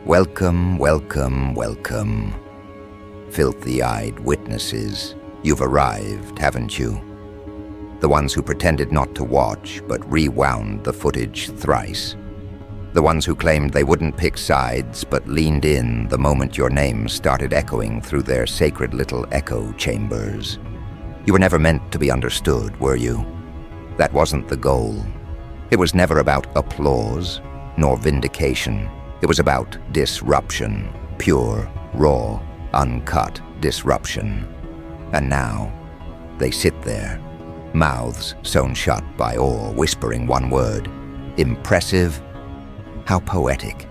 Welcome, welcome, welcome. Filthy-eyed witnesses, you've arrived, haven't you? The ones who pretended not to watch, but rewound the footage thrice. The ones who claimed they wouldn't pick sides, but leaned in the moment your name started echoing through their sacred little echo chambers. You were never meant to be understood, were you? That wasn't the goal. It was never about applause, nor vindication. It was about disruption, pure, raw, uncut disruption. And now, they sit there, mouths sewn shut by awe, whispering one word: impressive. How poetic.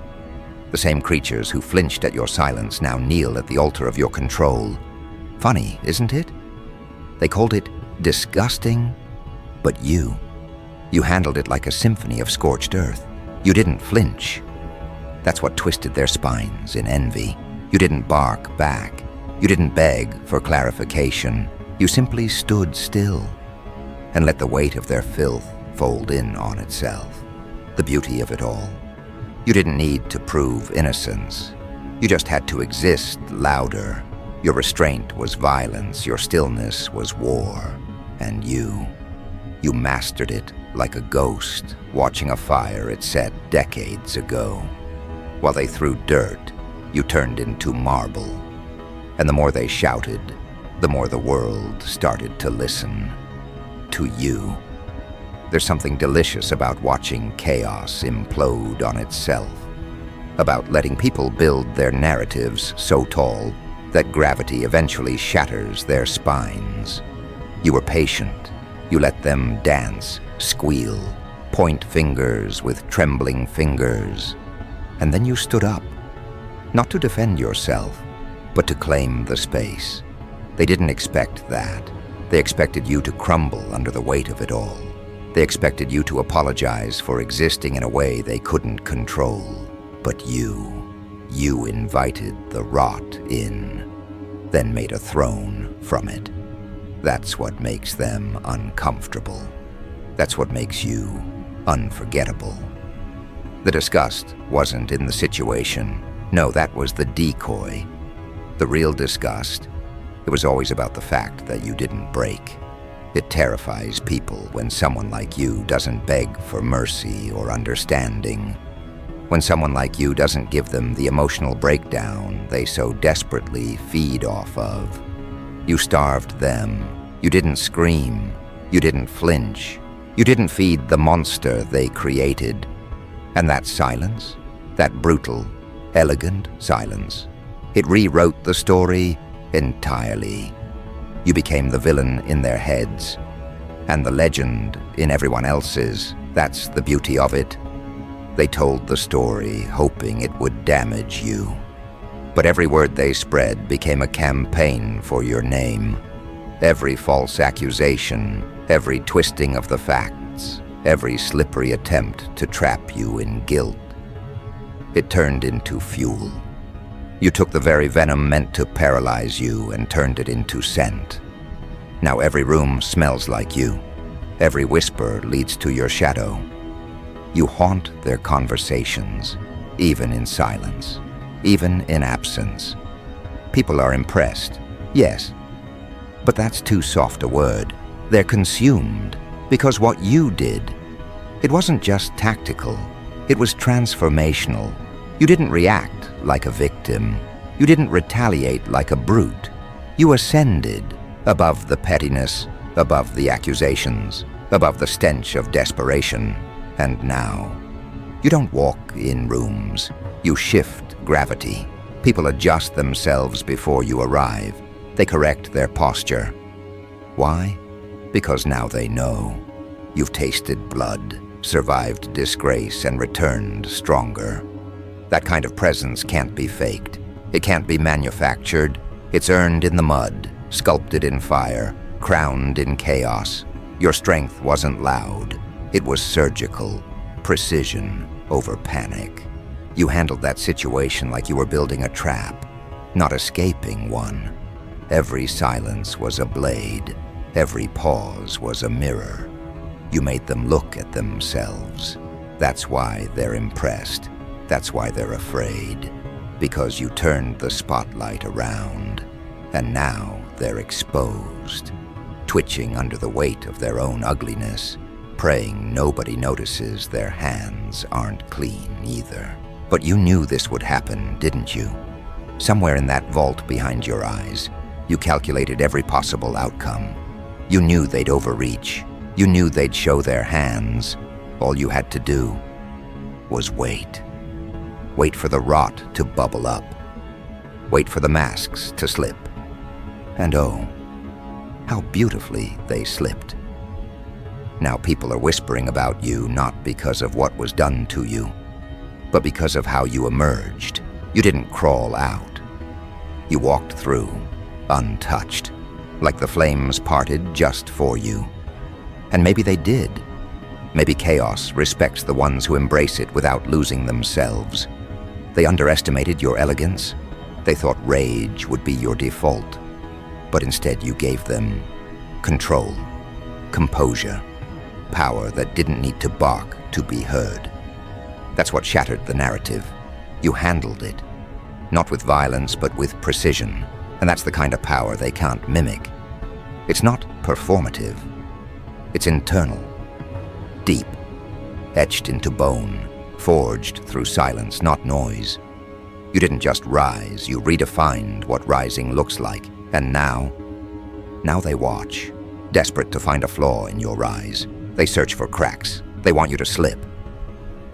The same creatures who flinched at your silence now kneel at the altar of your control. Funny, isn't it? They called it disgusting, but you handled it like a symphony of scorched earth. You didn't flinch. That's what twisted their spines in envy. You didn't bark back. You didn't beg for clarification. You simply stood still and let the weight of their filth fold in on itself. The beauty of it all. You didn't need to prove innocence. You just had to exist louder. Your restraint was violence, your stillness was war. And you mastered it like a ghost watching a fire it set decades ago. While they threw dirt, you turned into marble. And the more they shouted, the more the world started to listen. To you. There's something delicious about watching chaos implode on itself, about letting people build their narratives so tall that gravity eventually shatters their spines. You were patient. You let them dance, squeal, point fingers with trembling fingers. And then you stood up, not to defend yourself, but to claim the space. They didn't expect that. They expected you to crumble under the weight of it all. They expected you to apologize for existing in a way they couldn't control. But you invited the rot in, then made a throne from it. That's what makes them uncomfortable. That's what makes you unforgettable. The disgust wasn't in the situation. No, that was the decoy. The real disgust, it was always about the fact that you didn't break. It terrifies people when someone like you doesn't beg for mercy or understanding. When someone like you doesn't give them the emotional breakdown they so desperately feed off of. You starved them. You didn't scream. You didn't flinch. You didn't feed the monster they created. And that silence, that brutal, elegant silence, it rewrote the story entirely. You became the villain in their heads, and the legend in everyone else's. That's the beauty of it. They told the story, hoping it would damage you. But every word they spread became a campaign for your name. Every false accusation, every twisting of the facts, every slippery attempt to trap you in guilt. It turned into fuel. You took the very venom meant to paralyze you and turned it into scent. Now every room smells like you. Every whisper leads to your shadow. You haunt their conversations, even in silence, even in absence. People are impressed, yes, but that's too soft a word. They're consumed, because what you did, it wasn't just tactical, it was transformational. You didn't react like a victim. You didn't retaliate like a brute. You ascended above the pettiness, above the accusations, above the stench of desperation. And now, you don't walk in rooms. You shift gravity. People adjust themselves before you arrive. They correct their posture. Why? Because now they know. You've tasted blood, survived disgrace, and returned stronger. That kind of presence can't be faked. It can't be manufactured. It's earned in the mud, sculpted in fire, crowned in chaos. Your strength wasn't loud. It was surgical, precision over panic. You handled that situation like you were building a trap, not escaping one. Every silence was a blade. Every pause was a mirror. You made them look at themselves. That's why they're impressed. That's why they're afraid. because you turned the spotlight around, and now they're exposed, twitching under the weight of their own ugliness, praying nobody notices their hands aren't clean either. But you knew this would happen, didn't you? Somewhere in that vault behind your eyes, you calculated every possible outcome. You knew they'd overreach. You knew they'd show their hands. All you had to do was wait. Wait for the rot to bubble up. Wait for the masks to slip. And oh, how beautifully they slipped. Now people are whispering about you not because of what was done to you, but because of how you emerged. You didn't crawl out. You walked through, untouched, like the flames parted just for you. And maybe they did. Maybe chaos respects the ones who embrace it without losing themselves. They underestimated your elegance. They thought rage would be your default. But instead you gave them control, composure, power that didn't need to bark to be heard. That's what shattered the narrative. You handled it, not with violence, but with precision. And that's the kind of power they can't mimic. It's not performative. It's internal, deep, etched into bone, forged through silence, not noise. You didn't just rise, you redefined what rising looks like. And now they watch, desperate to find a flaw in your rise. They search for cracks. They want you to slip.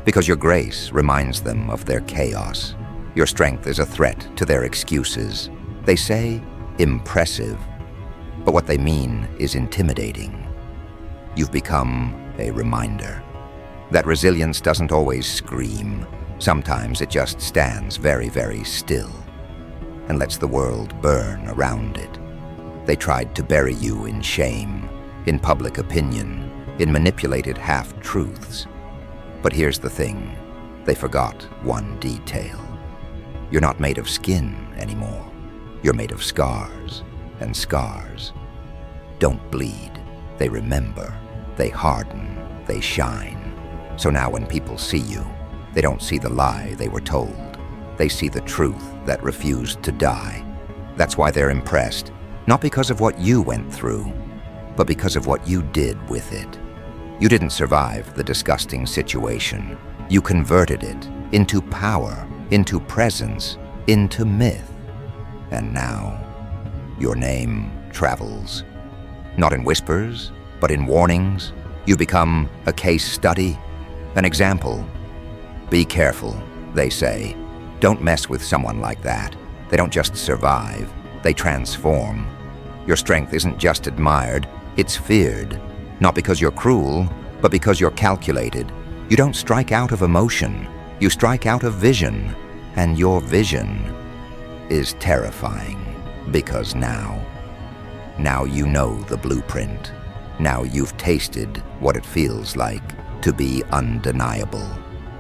Because your grace reminds them of their chaos. Your strength is a threat to their excuses. They say impressive, but what they mean is intimidating. You've become a reminder that resilience doesn't always scream. Sometimes it just stands very, very still and lets the world burn around it. They tried to bury you in shame, in public opinion, in manipulated half-truths. But here's the thing, they forgot one detail. You're not made of skin anymore. You're made of scars, and scars don't bleed. They remember, they harden, they shine. So now when people see you, they don't see the lie they were told. They see the truth that refused to die. That's why they're impressed, not because of what you went through, but because of what you did with it. You didn't survive the disgusting situation. You converted it into power, into presence, into myth. And now, your name travels. Not in whispers, but in warnings. You become a case study, an example. Be careful, they say. Don't mess with someone like that. They don't just survive, they transform. Your strength isn't just admired, it's feared. Not because you're cruel, but because you're calculated. You don't strike out of emotion, you strike out of vision. And your vision is terrifying, because now you know the blueprint. Now you've tasted what it feels like to be undeniable.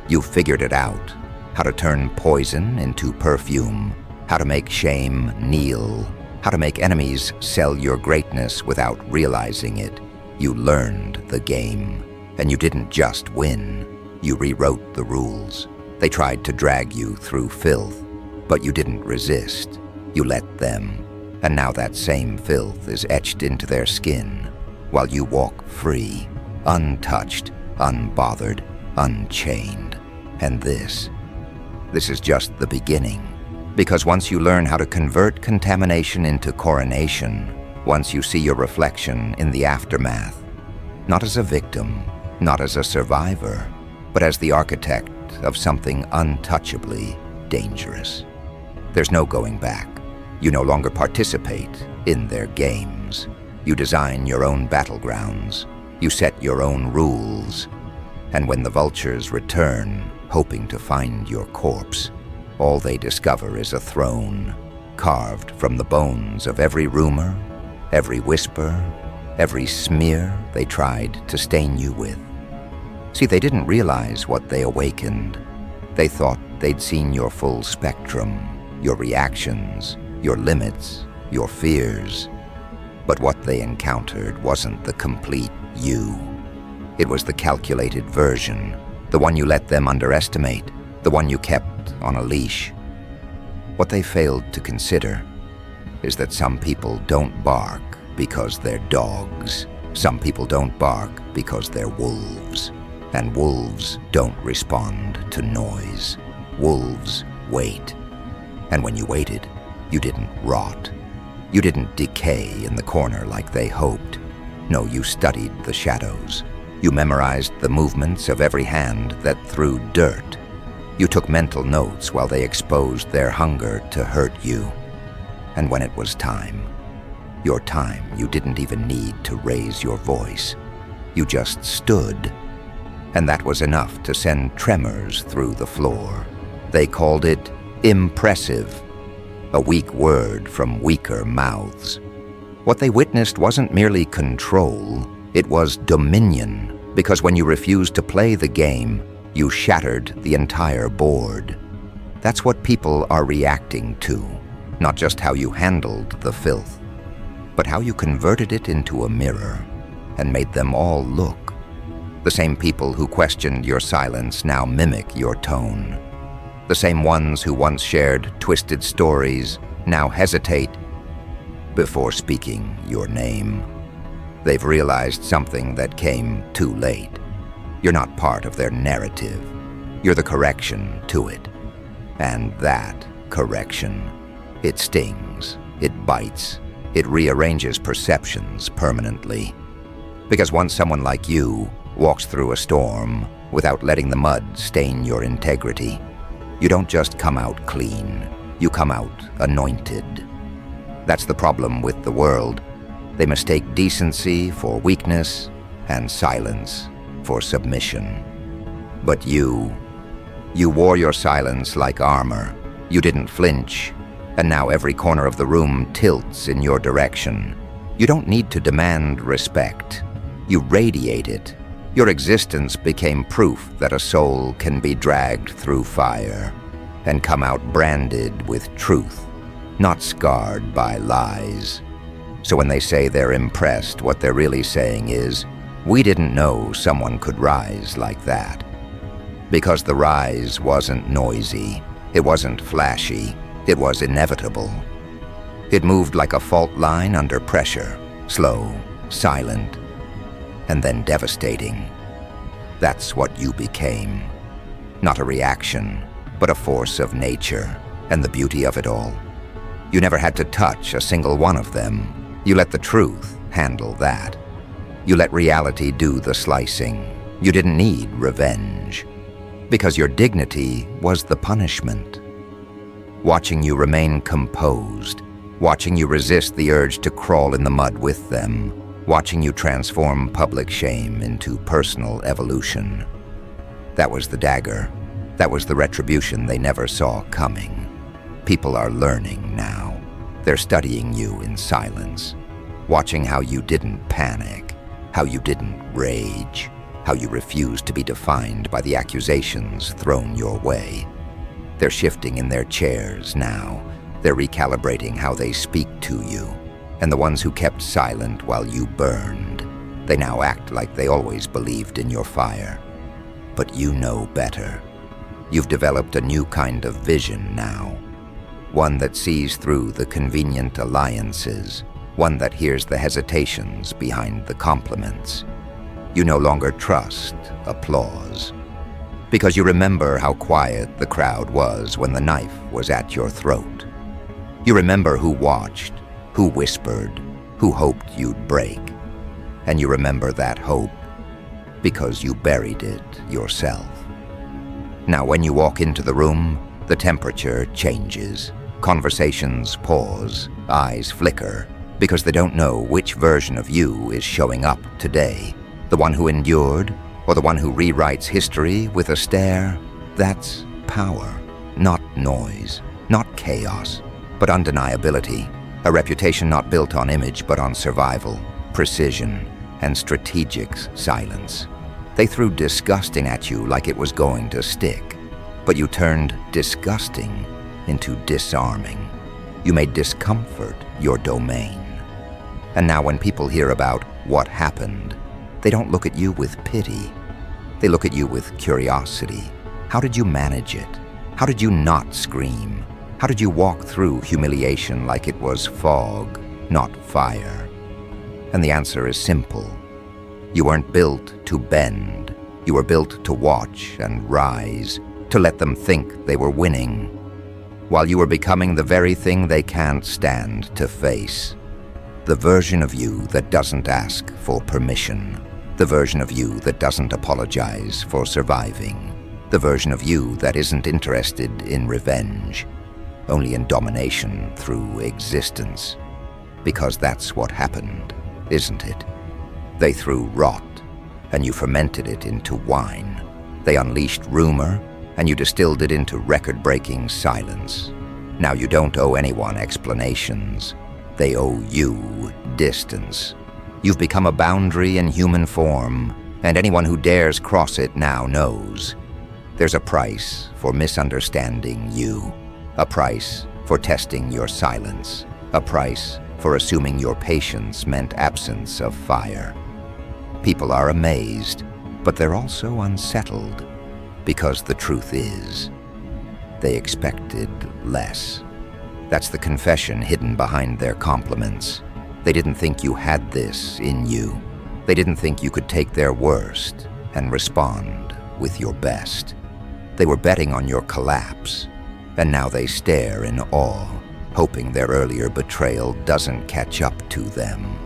You've figured it out, how to turn poison into perfume, how to make shame kneel, how to make enemies sell your greatness without realizing it. You learned the game, and you didn't just win, you rewrote the rules. They tried to drag you through filth, but you didn't resist. You let them, and now that same filth is etched into their skin, while you walk free, untouched, unbothered, unchained. And this is just the beginning. Because once you learn how to convert contamination into coronation, once you see your reflection in the aftermath, not as a victim, not as a survivor, but as the architect of something untouchably dangerous, there's no going back. You no longer participate in their games. You design your own battlegrounds. You set your own rules. And when the vultures return, hoping to find your corpse, all they discover is a throne carved from the bones of every rumor, every whisper, every smear they tried to stain you with. See, they didn't realize what they awakened. They thought they'd seen your full spectrum, your reactions, your limits, your fears. But what they encountered wasn't the complete you. It was the calculated version, the one you let them underestimate, the one you kept on a leash. What they failed to consider is that some people don't bark because they're dogs. Some people don't bark because they're wolves. And wolves don't respond to noise. Wolves wait. And when you waited, you didn't rot. You didn't decay in the corner like they hoped. No, you studied the shadows. You memorized the movements of every hand that threw dirt. You took mental notes while they exposed their hunger to hurt you. And when it was time, your time, you didn't even need to raise your voice. You just stood. And that was enough to send tremors through the floor. They called it impressive, a weak word from weaker mouths. What they witnessed wasn't merely control, it was dominion, because when you refused to play the game, you shattered the entire board. That's what people are reacting to, not just how you handled the filth, but how you converted it into a mirror and made them all look. The same people who questioned your silence now mimic your tone. The same ones who once shared twisted stories now hesitate before speaking your name. They've realized something that came too late. You're not part of their narrative. You're the correction to it. And that correction, it stings, it bites, it rearranges perceptions permanently. Because once someone like you walks through a storm without letting the mud stain your integrity, you don't just come out clean, you come out anointed. That's the problem with the world. They mistake decency for weakness and silence for submission. But you wore your silence like armor. You didn't flinch, and now every corner of the room tilts in your direction. You don't need to demand respect. You radiate it. Your existence became proof that a soul can be dragged through fire and come out branded with truth, not scarred by lies. So when they say they're impressed, what they're really saying is, we didn't know someone could rise like that. Because the rise wasn't noisy, it wasn't flashy, it was inevitable. It moved like a fault line under pressure, slow, silent, and then devastating. That's what you became. Not a reaction, but a force of nature, and the beauty of it all. You never had to touch a single one of them. You let the truth handle that. You let reality do the slicing. You didn't need revenge, because your dignity was the punishment. Watching you remain composed, watching you resist the urge to crawl in the mud with them, watching you transform public shame into personal evolution. That was the dagger. That was the retribution they never saw coming. People are learning now. They're studying you in silence, watching how you didn't panic, how you didn't rage, how you refused to be defined by the accusations thrown your way. They're shifting in their chairs now. They're recalibrating how they speak to you. And the ones who kept silent while you burned, they now act like they always believed in your fire. But you know better. You've developed a new kind of vision now. One that sees through the convenient alliances. One that hears the hesitations behind the compliments. You no longer trust applause. Because you remember how quiet the crowd was when the knife was at your throat. You remember who watched, who whispered, who hoped you'd break. And you remember that hope because you buried it yourself. Now when you walk into the room, the temperature changes. Conversations pause, eyes flicker, because they don't know which version of you is showing up today. The one who endured, or the one who rewrites history with a stare. That's power, not noise, not chaos, but undeniability. A reputation not built on image but on survival, precision, and strategic silence. They threw disgusting at you like it was going to stick, but you turned disgusting into disarming. You made discomfort your domain. And now when people hear about what happened, they don't look at you with pity. They look at you with curiosity. How did you manage it? How did you not scream? How did you walk through humiliation like it was fog, not fire? And the answer is simple. You weren't built to bend. You were built to watch and rise, to let them think they were winning, while you were becoming the very thing they can't stand to face. The version of you that doesn't ask for permission. The version of you that doesn't apologize for surviving. The version of you that isn't interested in revenge, only in domination through existence. Because that's what happened, isn't it? They threw rot, and you fermented it into wine. They unleashed rumor, and you distilled it into record-breaking silence. Now you don't owe anyone explanations. They owe you distance. You've become a boundary in human form, and anyone who dares cross it now knows. There's a price for misunderstanding you, a price for testing your silence, a price for assuming your patience meant absence of fire. People are amazed, but they're also unsettled, because the truth is, they expected less. That's the confession hidden behind their compliments. They didn't think you had this in you. They didn't think you could take their worst and respond with your best. They were betting on your collapse, and now they stare in awe, hoping their earlier betrayal doesn't catch up to them.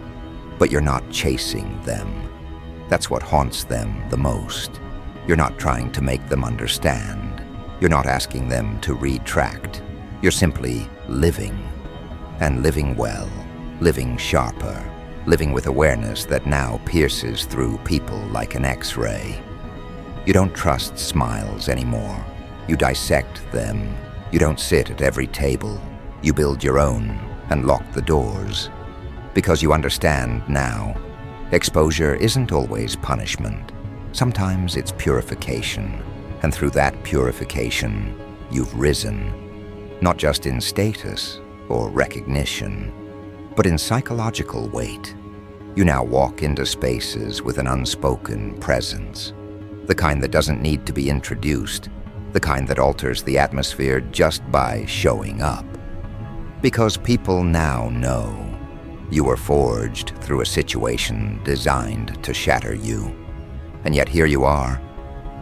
But you're not chasing them. That's what haunts them the most. You're not trying to make them understand. You're not asking them to retract. You're simply living, and living well, living sharper, living with awareness that now pierces through people like an X-ray. You don't trust smiles anymore. You dissect them. You don't sit at every table. You build your own and lock the doors. Because you understand now, exposure isn't always punishment. Sometimes it's purification, and through that purification, you've risen, not just in status or recognition, but in psychological weight. You now walk into spaces with an unspoken presence, the kind that doesn't need to be introduced, the kind that alters the atmosphere just by showing up. Because people now know you were forged through a situation designed to shatter you. And yet here you are,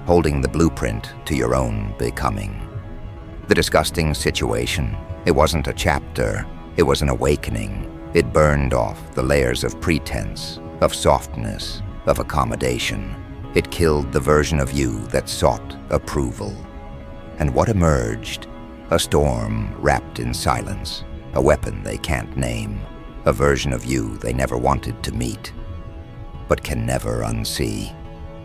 holding the blueprint to your own becoming. The disgusting situation, it wasn't a chapter, it was an awakening. It burned off the layers of pretense, of softness, of accommodation. It killed the version of you that sought approval. And what emerged? A storm wrapped in silence, a weapon they can't name, a version of you they never wanted to meet, but can never unsee.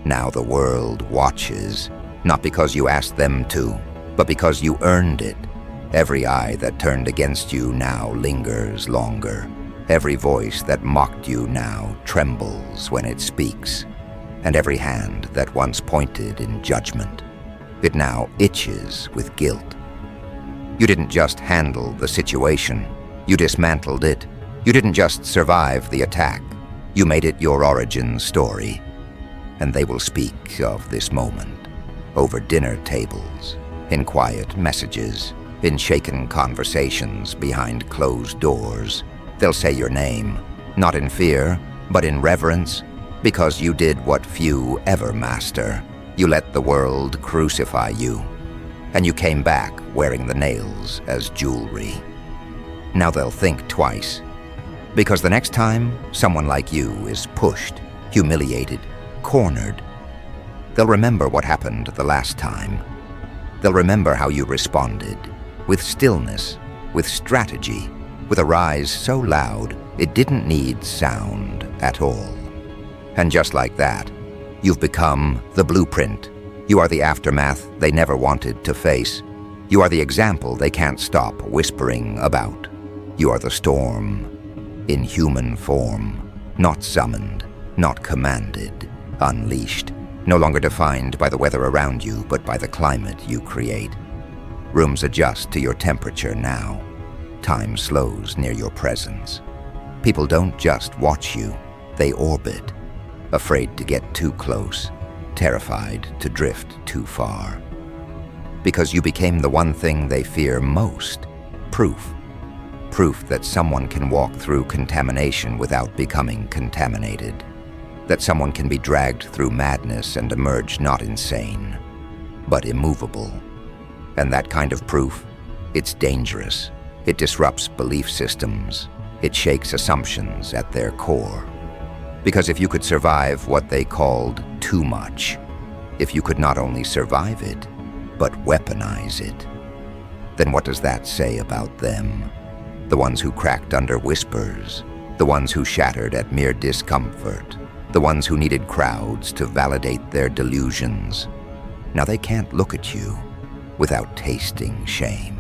Now the world watches, not because you asked them to, but because you earned it. Every eye that turned against you now lingers longer. Every voice that mocked you now trembles when it speaks. And every hand that once pointed in judgment, it now itches with guilt. You didn't just handle the situation, you dismantled it. You didn't just survive the attack, you made it your origin story. And they will speak of this moment, over dinner tables, in quiet messages, in shaken conversations behind closed doors. They'll say your name, not in fear, but in reverence, because you did what few ever master. You let the world crucify you, and you came back wearing the nails as jewelry. Now they'll think twice, because the next time someone like you is pushed, humiliated, cornered, they'll remember what happened the last time. They'll remember how you responded, with stillness, with strategy, with a rise so loud it didn't need sound at all. And just like that, you've become the blueprint. You are the aftermath they never wanted to face. You are the example they can't stop whispering about. You are the storm, in human form, not summoned, not commanded, unleashed, no longer defined by the weather around you, but by the climate you create. Rooms adjust to your temperature now. Time slows near your presence. People don't just watch you, they orbit, afraid to get too close, terrified to drift too far. Because you became the one thing they fear most proof. Proof that someone can walk through contamination without becoming contaminated. That someone can be dragged through madness and emerge not insane, but immovable. And that kind of proof, it's dangerous. It disrupts belief systems. It shakes assumptions at their core. Because if you could survive what they called too much, if you could not only survive it, but weaponize it, then what does that say about them? The ones who cracked under whispers, the ones who shattered at mere discomfort, the ones who needed crowds to validate their delusions. Now they can't look at you without tasting shame.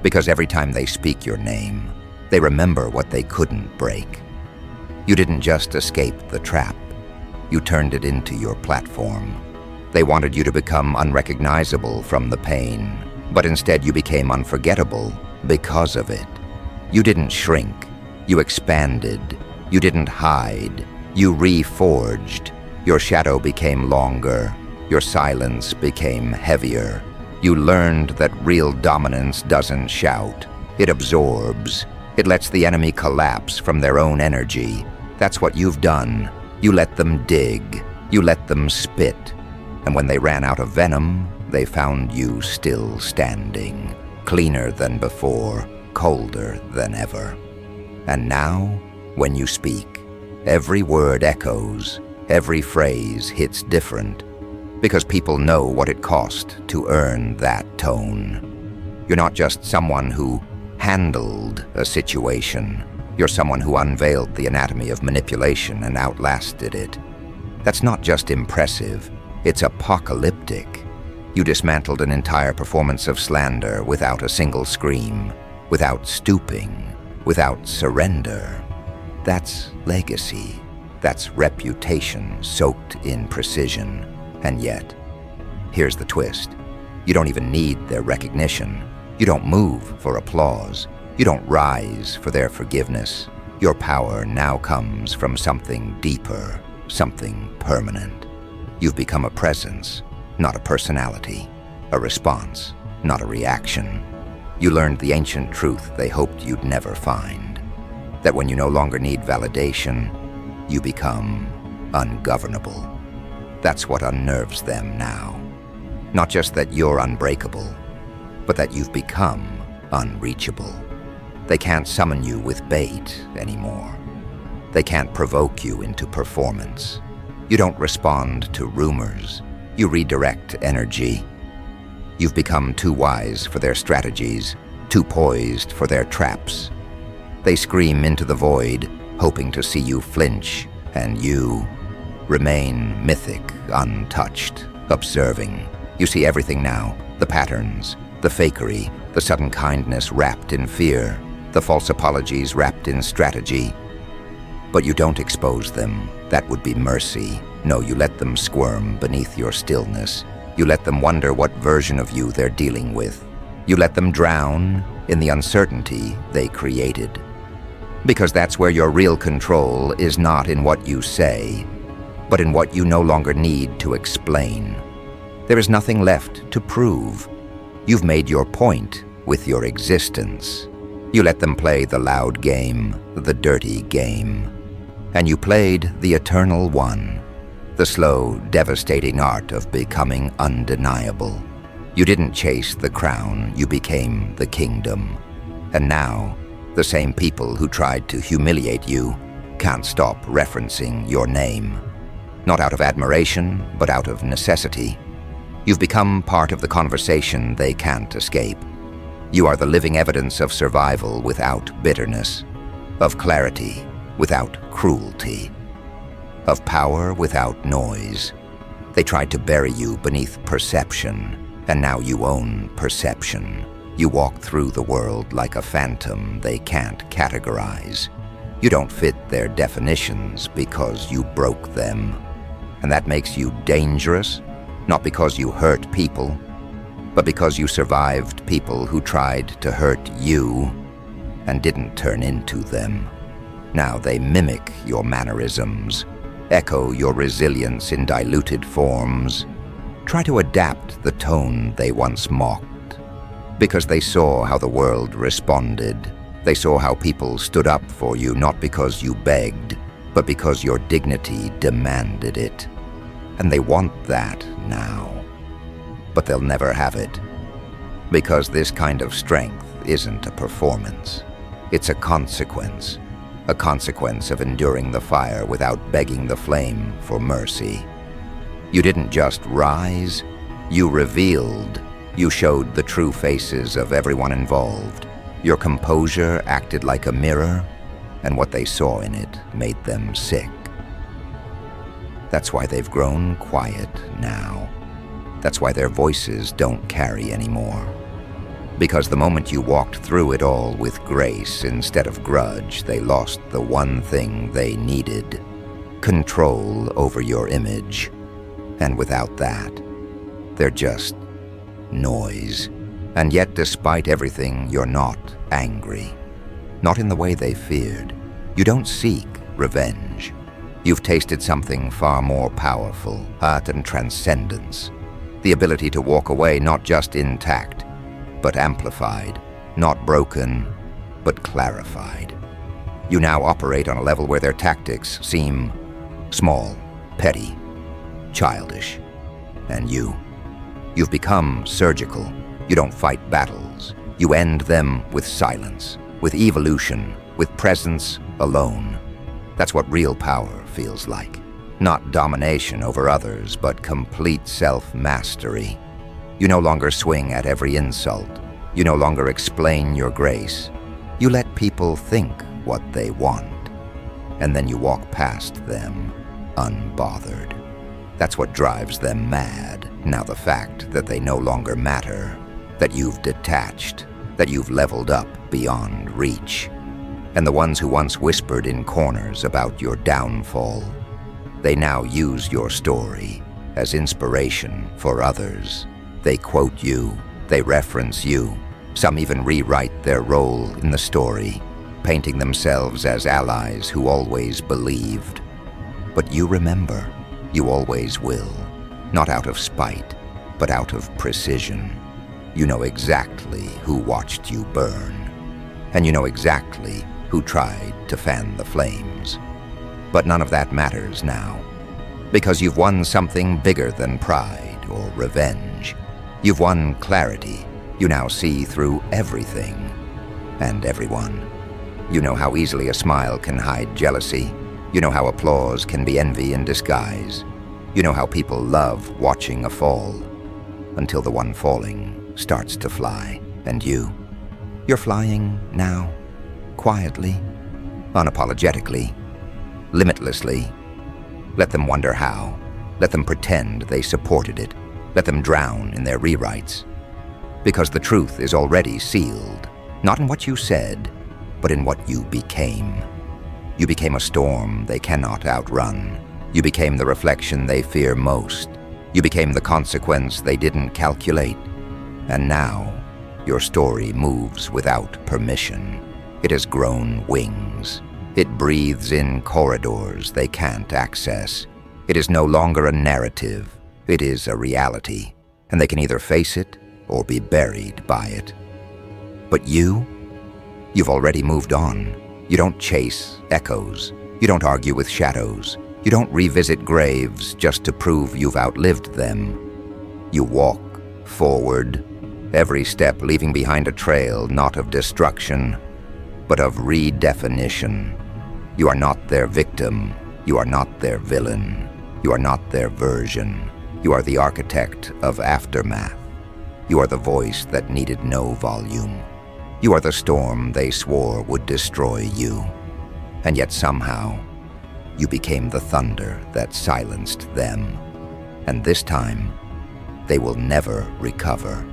Because every time they speak your name, they remember what they couldn't break. You didn't just escape the trap, you turned it into your platform. They wanted you to become unrecognizable from the pain, but instead you became unforgettable because of it. You didn't shrink, you expanded. You didn't hide, you reforged. Your shadow became longer, your silence became heavier. You learned that real dominance doesn't shout, it absorbs. It lets the enemy collapse from their own energy. That's what you've done. You let them dig, you let them spit. And when they ran out of venom, they found you still standing, cleaner than before, colder than ever. And now, when you speak, every word echoes, every phrase hits different, because people know what it cost to earn that tone. You're not just someone who handled a situation. You're someone who unveiled the anatomy of manipulation and outlasted it. That's not just impressive, it's apocalyptic. You dismantled an entire performance of slander without a single scream, without stooping, without surrender. That's legacy. That's reputation soaked in precision. And yet, here's the twist. You don't even need their recognition. You don't move for applause. You don't rise for their forgiveness. Your power now comes from something deeper, something permanent. You've become a presence, not a personality, a response, not a reaction. You learned the ancient truth they hoped you'd never find, that when you no longer need validation, you become ungovernable. That's what unnerves them now. Not just that you're unbreakable, but that you've become unreachable. They can't summon you with bait anymore. They can't provoke you into performance. You don't respond to rumors. You redirect energy. You've become too wise for their strategies, too poised for their traps. They scream into the void, hoping to see you flinch, and you remain mythic, untouched, observing. You see everything now, the patterns, the fakery, the sudden kindness wrapped in fear, the false apologies wrapped in strategy. But you don't expose them. That would be mercy. No, you let them squirm beneath your stillness. You let them wonder what version of you they're dealing with. You let them drown in the uncertainty they created. Because that's where your real control is, not in what you say, but in what you no longer need to explain. There is nothing left to prove. You've made your point with your existence. You let them play the loud game, the dirty game. And you played the eternal one, the slow, devastating art of becoming undeniable. You didn't chase the crown, you became the kingdom. And now, the same people who tried to humiliate you can't stop referencing your name. Not out of admiration, but out of necessity. You've become part of the conversation they can't escape. You are the living evidence of survival without bitterness, of clarity without cruelty, of power without noise. They tried to bury you beneath perception, and now you own perception. You walk through the world like a phantom they can't categorize. You don't fit their definitions because you broke them. And that makes you dangerous, not because you hurt people, but because you survived people who tried to hurt you and didn't turn into them. Now they mimic your mannerisms, echo your resilience in diluted forms, try to adapt the tone they once mocked. Because they saw how the world responded. They saw how people stood up for you, not because you begged, but because your dignity demanded it. And they want that now. But they'll never have it. Because this kind of strength isn't a performance. It's a consequence. A consequence of enduring the fire without begging the flame for mercy. You didn't just rise, you revealed. You showed the true faces of everyone involved. Your composure acted like a mirror, and what they saw in it made them sick. That's why they've grown quiet now. That's why their voices don't carry anymore. Because the moment you walked through it all with grace instead of grudge, they lost the one thing they needed: control over your image. And without that, they're just noise. And yet, despite everything, you're not angry. Not in the way they feared. You don't seek revenge. You've tasted something far more powerful, art and transcendence. The ability to walk away not just intact, but amplified. Not broken, but clarified. You now operate on a level where their tactics seem small, petty, childish. And you've become surgical. You don't fight battles. You end them with silence, with evolution, with presence alone. That's what real power feels like. Not domination over others, but complete self-mastery. You no longer swing at every insult. You no longer explain your grace. You let people think what they want, and then you walk past them unbothered. That's what drives them mad. Now the fact that they no longer matter, that you've detached, that you've leveled up beyond reach. And the ones who once whispered in corners about your downfall, they now use your story as inspiration for others. They quote you, they reference you. Some even rewrite their role in the story, painting themselves as allies who always believed. But you remember, you always will, not out of spite, but out of precision. You know exactly who watched you burn, and you know exactly who tried to fan the flames. But none of that matters now, because you've won something bigger than pride or revenge. You've won clarity. You now see through everything and everyone. You know how easily a smile can hide jealousy. You know how applause can be envy in disguise. You know how people love watching a fall, until the one falling starts to fly. And you're flying now, quietly, unapologetically, limitlessly. Let them wonder how. Let them pretend they supported it. Let them drown in their rewrites. Because the truth is already sealed, not in what you said, but in what you became. You became a storm they cannot outrun. You became the reflection they fear most. You became the consequence they didn't calculate. And now, your story moves without permission. It has grown wings. It breathes in corridors they can't access. It is no longer a narrative. It is a reality, and they can either face it or be buried by it. But you've already moved on. You don't chase echoes. You don't argue with shadows. You don't revisit graves just to prove you've outlived them. You walk forward, every step leaving behind a trail not of destruction, but of redefinition. You are not their victim. You are not their villain. You are not their version. You are the architect of aftermath. You are the voice that needed no volume. You are the storm they swore would destroy you. And yet somehow, you became the thunder that silenced them. And this time, they will never recover.